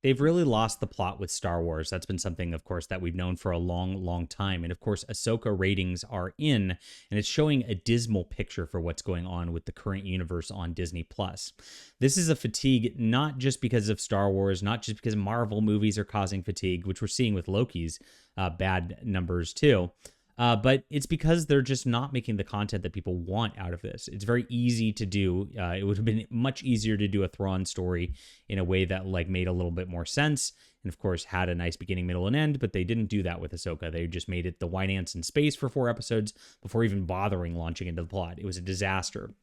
They've really lost the plot with Star Wars. That's been something, of course, that we've known for a long, long time. And of course, Ahsoka ratings are in, and it's showing a dismal picture for what's going on with the current universe on Disney Plus. This is a fatigue not just because of Star Wars, not just because Marvel movies are causing fatigue, which we're seeing with Loki's bad numbers too. But it's because they're just not making the content that people want out of this. It's very easy to do. It would have been much easier to do a Thrawn story in a way that like made a little bit more sense, and of course had a nice beginning, middle, and end. But they didn't do that with Ahsoka. They just made it the white ants in space for 4 episodes before even bothering launching into the plot. It was a disaster.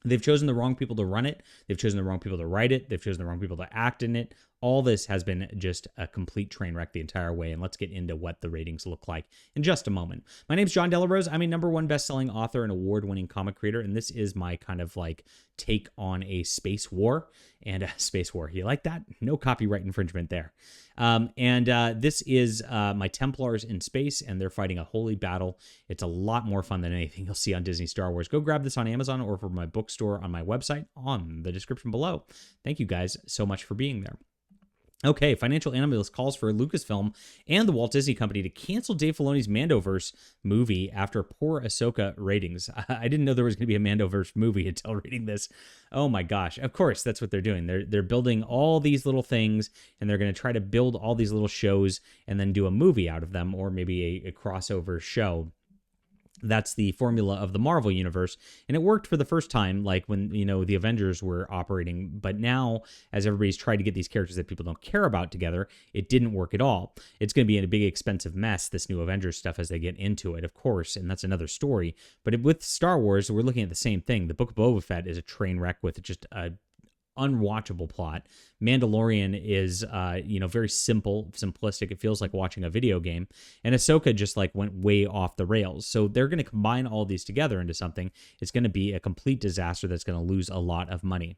They've chosen the wrong people to run it. They've chosen the wrong people to write it. They've chosen the wrong people to act in it. All this has been just a complete train wreck the entire way. And let's get into what the ratings look like in just a moment. My name's John Delarose. I'm a #1 best-selling author and award-winning comic creator. And this is my kind of like take on a space war. And a space war. You like that? No copyright infringement there. This is my Templars in space, and they're fighting a holy battle. It's a lot more fun than anything you'll see on Disney Star Wars. Go grab this on Amazon or from my bookstore on my website on the description below. Thank you guys so much for being there. Okay, financial analyst calls for Lucasfilm and the Walt Disney Company to cancel Dave Filoni's Mandoverse movie after poor Ahsoka ratings. I didn't know there was going to be a Mandoverse movie until reading this. Oh my gosh. Of course, that's what they're doing. They're building all these little things, and they're going to try to build all these little shows and then do a movie out of them, or maybe a crossover show. That's the formula of the Marvel universe, and it worked for the first time, like when, the Avengers were operating. But now, as everybody's tried to get these characters that people don't care about together, it didn't work at all. It's going to be in a big, expensive mess, this new Avengers stuff, as they get into it, of course, and that's another story. But with Star Wars, we're looking at the same thing. The Book of Boba Fett is a train wreck with just a unwatchable plot. Mandalorian is very simplistic. It feels like watching a video game. And Ahsoka just like went way off the rails. So they're going to combine all these together into something. It's going to be a complete disaster that's going to lose a lot of money.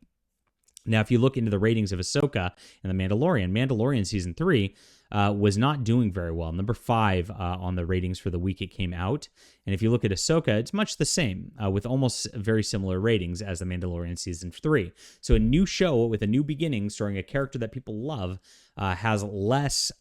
Now, if you look into the ratings of Ahsoka and the Mandalorian season 3 was not doing very well. Number 5 on the ratings for the week it came out. And if you look at Ahsoka, it's much the same, with almost very similar ratings as the Mandalorian season 3. So a new show with a new beginning, starring a character that people love, has less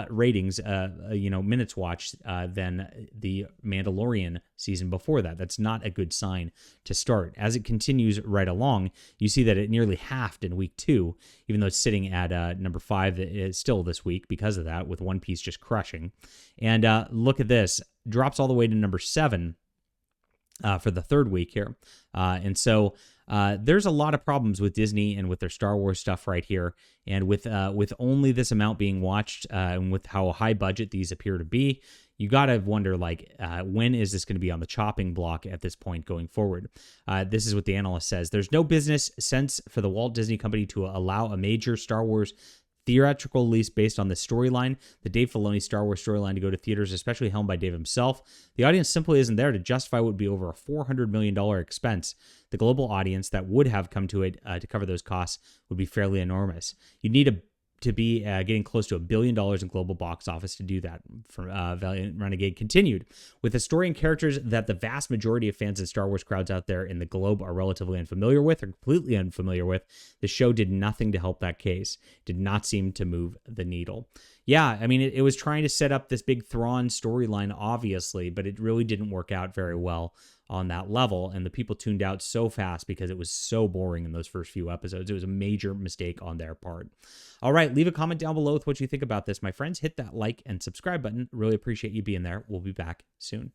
ratings, minutes watched than the Mandalorian season before that. That's not a good sign to start. As it continues right along, you see that it nearly halved in week 2, even though it's sitting at number 5 still this week because of that, with One Piece just crushing. And look at this, drops all the way to number 7 for the 3rd week here. And so there's a lot of problems with Disney and with their Star Wars stuff right here. And with only this amount being watched, and with how high budget these appear to be, you got to wonder, when is this going to be on the chopping block at this point going forward? This is what the analyst says. There's no business sense for the Walt Disney Company to allow a major Star Wars theatrical release based on the storyline, the Dave Filoni Star Wars storyline, to go to theaters, especially helmed by Dave himself. The audience simply isn't there to justify what would be over a $400 million expense. The global audience that would have come to it to cover those costs would be fairly enormous. You'd need to be getting close to $1 billion in global box office to do that. Valiant Renegade continued. With a story and characters that the vast majority of fans and Star Wars crowds out there in the globe are relatively unfamiliar with or completely unfamiliar with, the show did nothing to help that case. Did not seem to move the needle. Yeah, I mean, it was trying to set up this big Thrawn storyline, obviously, but it really didn't work out very well on that level, and the people tuned out so fast because it was so boring in those first few episodes. It was a major mistake on their part. All right, leave a comment down below with what you think about this, my friends. Hit that like and subscribe button. Really appreciate you being there. We'll be back soon.